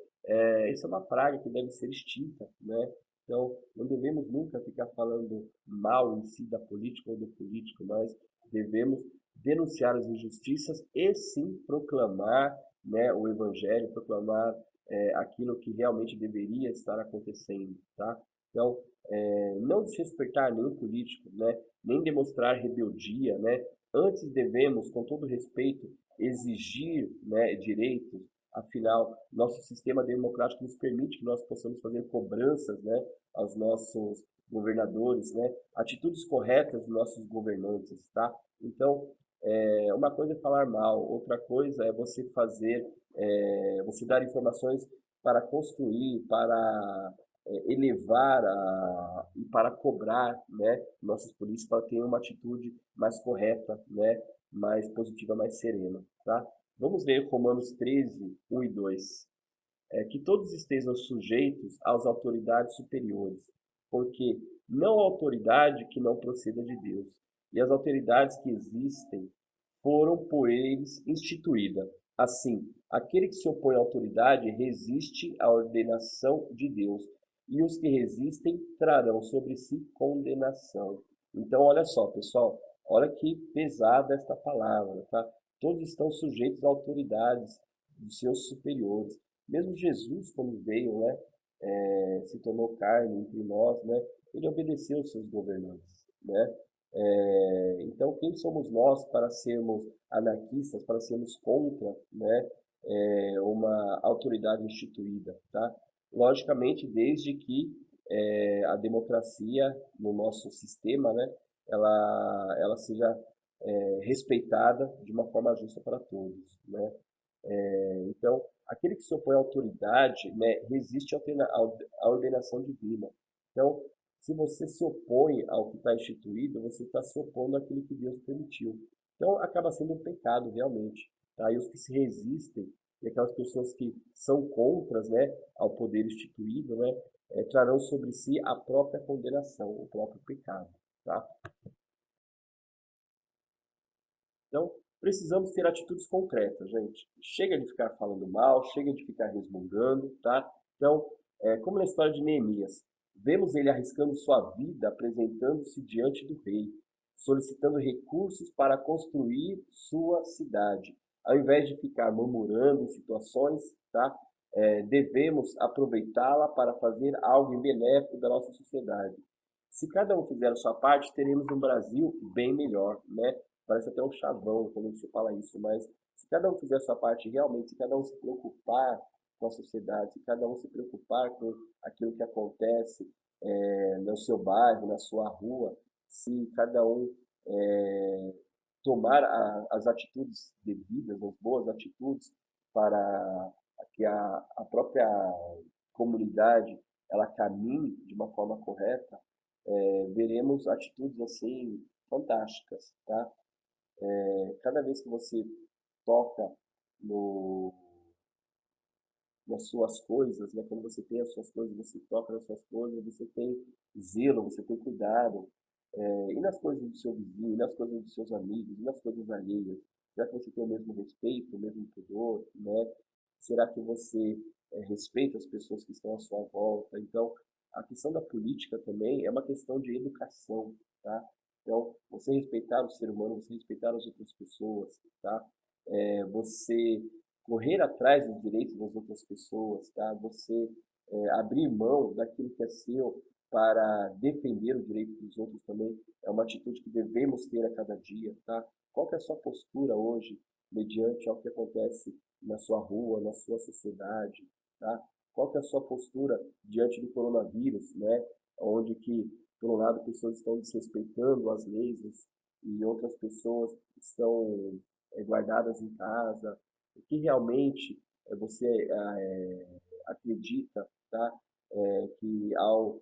isso é uma praga que deve ser extinta, né? Então, não devemos nunca ficar falando mal em si da política ou do político, mas devemos denunciar as injustiças e sim proclamar, né, o evangelho, proclamar aquilo que realmente deveria estar acontecendo, tá? Então, não desrespeitar nenhum político, né, nem demonstrar rebeldia, né? Antes devemos, com todo respeito, exigir, né, direitos. Afinal, nosso sistema democrático nos permite que nós possamos fazer cobranças, né, aos nossos governadores, né, atitudes corretas dos nossos governantes, tá? Então, uma coisa é falar mal, outra coisa é você você dar informações para construir, para elevar e para cobrar, né, nossos políticos para terem uma atitude mais correta, né, mais positiva, mais serena, tá? Vamos ler Romanos 13, 1 e 2. Que todos estejam sujeitos às autoridades superiores, porque não há autoridade que não proceda de Deus, e as autoridades que existem foram por eles instituídas. Assim, aquele que se opõe à autoridade resiste à ordenação de Deus, e os que resistem trarão sobre si condenação. Então, olha só, pessoal, olha que pesada esta palavra, tá? Todos estão sujeitos a autoridades dos seus superiores. Mesmo Jesus, quando veio, né, se tornou carne entre nós, né, ele obedeceu aos seus governantes, né? Então, quem somos nós para sermos anarquistas, para sermos contra, né, uma autoridade instituída, tá? Logicamente, desde que a democracia no nosso sistema, né, ela seja respeitada de uma forma justa para todos, né? Então, aquele que se opõe à autoridade, né, resiste à ordenação divina. Então, se você se opõe ao que está instituído, você está se opondo àquilo que Deus permitiu. Então, acaba sendo um pecado, realmente. Tá? E os que se resistem, e aquelas pessoas que são contras, né, ao poder instituído, né, trarão sobre si a própria condenação, o próprio pecado. Tá? Então, precisamos ter atitudes concretas, gente. Chega de ficar falando mal, chega de ficar resmungando, tá? Então, como na história de Neemias, vemos ele arriscando sua vida, apresentando-se diante do rei, solicitando recursos para construir sua cidade. Ao invés de ficar murmurando em situações, tá? Devemos aproveitá-la para fazer algo em benéfico da nossa sociedade. Se cada um fizer a sua parte, teremos um Brasil bem melhor, né? Parece até um chavão quando a gente fala isso, mas se cada um fizer a sua parte realmente, se cada um se preocupar com a sociedade, se cada um se preocupar com aquilo que acontece no seu bairro, na sua rua, se cada um é, tomar as atitudes devidas, as boas atitudes para que a própria comunidade ela caminhe de uma forma correta, veremos atitudes assim fantásticas, tá? Cada vez que você toca no, nas suas coisas, né? Quando você tem as suas coisas, você toca nas suas coisas, você tem zelo, você tem cuidado, e nas coisas do seu vizinho, e nas coisas dos seus amigos, e nas coisas alheias, será que você tem o mesmo respeito, o mesmo pudor, né? Será que você respeita as pessoas que estão à sua volta? Então, a questão da política também é uma questão de educação, tá? Então, você respeitar o ser humano, você respeitar as outras pessoas, tá? Você correr atrás dos direitos das outras pessoas, tá? Você abrir mão daquilo que é seu para defender o direito dos outros também é uma atitude que devemos ter a cada dia, tá? Qual que é a sua postura hoje, mediante ao que acontece na sua rua, na sua sociedade, tá? Qual que é a sua postura diante do coronavírus, né? Onde que, por um lado, pessoas estão desrespeitando as leis e outras pessoas estão guardadas em casa, o que realmente você acredita, tá? Que ao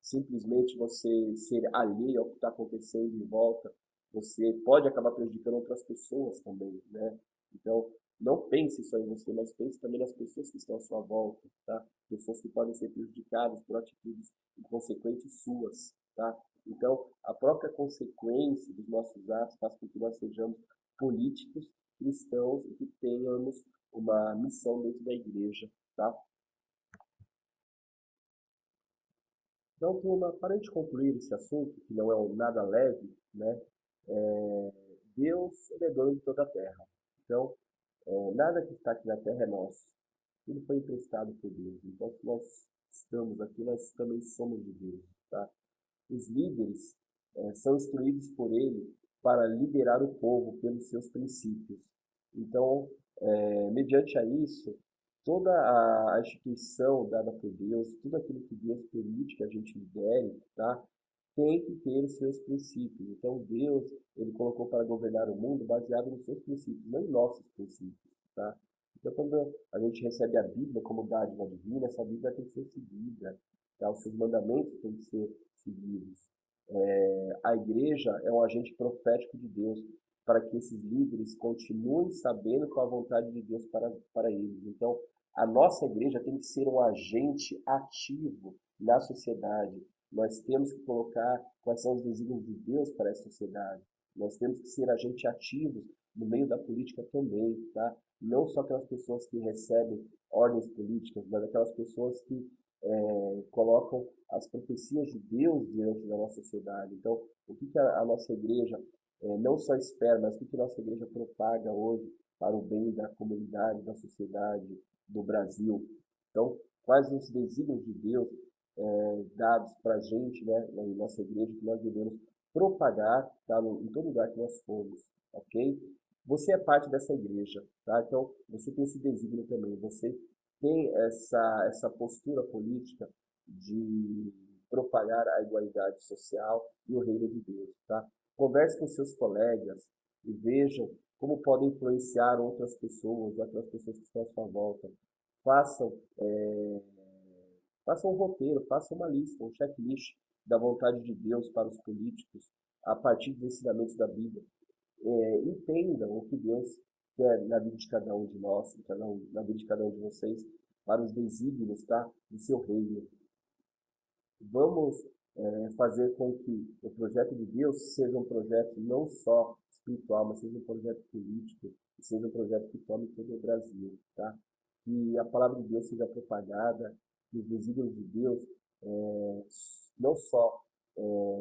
simplesmente você ser alheio ao que está acontecendo em volta, você pode acabar prejudicando outras pessoas também, né? Então, não pense só em você, mas pense também nas pessoas que estão à sua volta, tá? Pessoas que podem ser prejudicadas por atitudes inconsequentes suas, tá? Então, a própria consequência dos nossos atos faz com que nós sejamos políticos cristãos e que tenhamos uma missão dentro da igreja, tá? Então, turma, para a gente concluir esse assunto, que não é nada leve, né? Deus, ele é dono de toda a terra. Então, nada que está aqui na terra é nosso. Tudo foi emprestado por Deus. Então, se nós estamos aqui, nós também somos de Deus, tá? Os líderes são instruídos por ele para liderar o povo pelos seus princípios. Então, mediante a isso, toda a instituição dada por Deus, tudo aquilo que Deus permite que a gente lidere, tá? Tem que ter os seus princípios. Então, Deus, ele colocou para governar o mundo baseado nos seus princípios, não em nossos princípios, tá? Então, quando a gente recebe a Bíblia como dádiva divina, essa Bíblia tem que ser seguida, tá? Os seus mandamentos têm que ser seguidos. A igreja é um agente profético de Deus para que esses líderes continuem sabendo qual a vontade de Deus para eles. Então, a nossa igreja tem que ser um agente ativo na sociedade. Nós temos que colocar quais são os desígnios de Deus para essa sociedade. Nós temos que ser agentes ativos no meio da política também, tá? Não só aquelas pessoas que recebem ordens políticas, mas aquelas pessoas que colocam as profecias de Deus diante da nossa sociedade. Então, o que, que a nossa igreja não só espera, mas o que, que a nossa igreja propaga hoje para o bem da comunidade, da sociedade, do Brasil? Então, quais os desígnios de Deus dados para a gente, né, na nossa igreja, que nós devemos propagar, tá, em todo lugar que nós formos, ok? Você é parte dessa igreja, tá? Então, você tem esse desígnio também, você tem essa postura política de propagar a igualdade social e o reino de Deus, tá? Converse com seus colegas e vejam como podem influenciar outras pessoas que estão à sua volta. Façam, é, façam um roteiro, façam uma lista, um checklist da vontade de Deus para os políticos a partir dos ensinamentos da Bíblia. Entendam o que Deus quer na vida de cada um de nós, na vida de cada um de vocês, para os desígnios, tá, do seu reino. Vamos fazer com que o projeto de Deus seja um projeto não só espiritual, mas seja um projeto político, e seja um projeto que tome todo o Brasil, tá? Que a palavra de Deus seja propagada, que os desígnios de Deus não só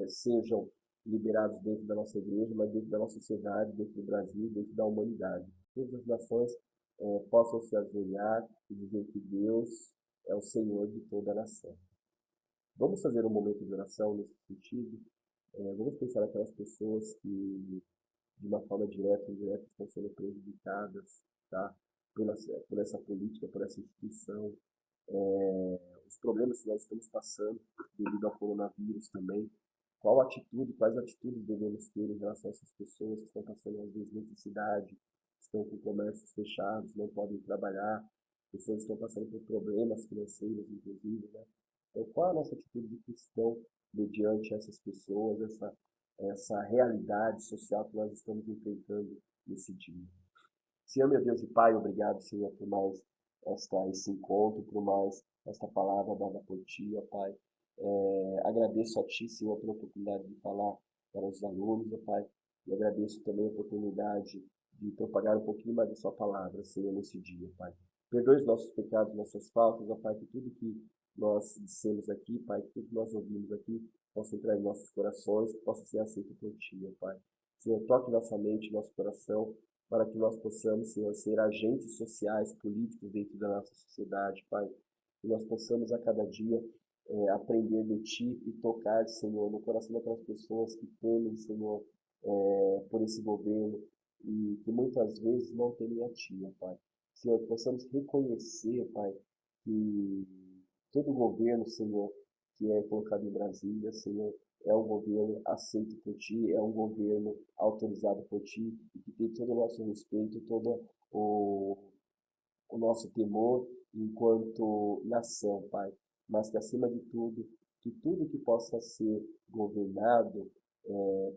sejam liberados dentro da nossa igreja, mas dentro da nossa sociedade, dentro do Brasil, dentro da humanidade. Todas as nações possam se ajoelhar e dizer que Deus é o Senhor de toda a nação. Vamos fazer um momento de oração nesse sentido. Vamos pensar naquelas pessoas que, de uma forma direta ou indireta, estão sendo prejudicadas, tá? Por essa política, por essa instituição. Os problemas que nós estamos passando devido ao coronavírus também. Quais atitudes devemos ter em relação a essas pessoas que estão passando, às vezes, necessidade, estão com comércios fechados, não podem trabalhar, pessoas estão passando por problemas financeiros, inclusive, né? Então, qual a nossa atitude de cristão mediante essas pessoas, essa realidade social que nós estamos enfrentando nesse dia? Senhor, meu Deus e Pai, obrigado, Senhor, por mais esse encontro, por mais esta palavra dada por Ti, ó Pai. Agradeço a Ti, Senhor, pela oportunidade de falar para os alunos, ó Pai. E agradeço também a oportunidade de propagar um pouquinho mais da Sua palavra, Senhor, nesse dia, Pai. Perdoe os nossos pecados, nossas faltas, ó Pai, que tudo que nós dissemos aqui, Pai, que tudo que nós ouvimos aqui, possa entrar em nossos corações, possa ser aceito por Ti, ó Pai. Senhor, toque nossa mente, nosso coração, para que nós possamos, Senhor, ser agentes sociais, políticos dentro da nossa sociedade, Pai. Que nós possamos a cada dia aprender de Ti e tocar, Senhor, no coração daquelas pessoas que temem, Senhor, por esse governo e que muitas vezes não temem a Ti, ó Pai. Senhor, que possamos reconhecer, Pai, que todo governo, Senhor, que é colocado em Brasília, Senhor, é um governo aceito por Ti, é um governo autorizado por Ti, e que tem todo o nosso respeito, todo o nosso temor enquanto nação, Pai. Mas que, acima de tudo, que tudo que possa ser governado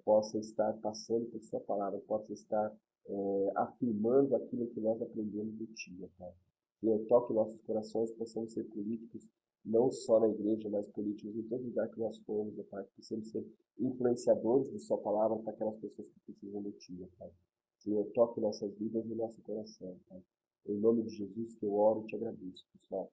possa estar passando por Sua palavra, possa estar afirmando aquilo que nós aprendemos de Ti, Pai. Que toque nossos corações, possamos ser políticos, não só na igreja, mas políticos em todo lugar que nós formos, Pai. Que possamos ser influenciadores de Sua palavra para aquelas pessoas que precisam de Ti, Pai. Senhor, toque nossas vidas e nosso coração, Pai. Em nome de Jesus que eu oro e te agradeço, pessoal.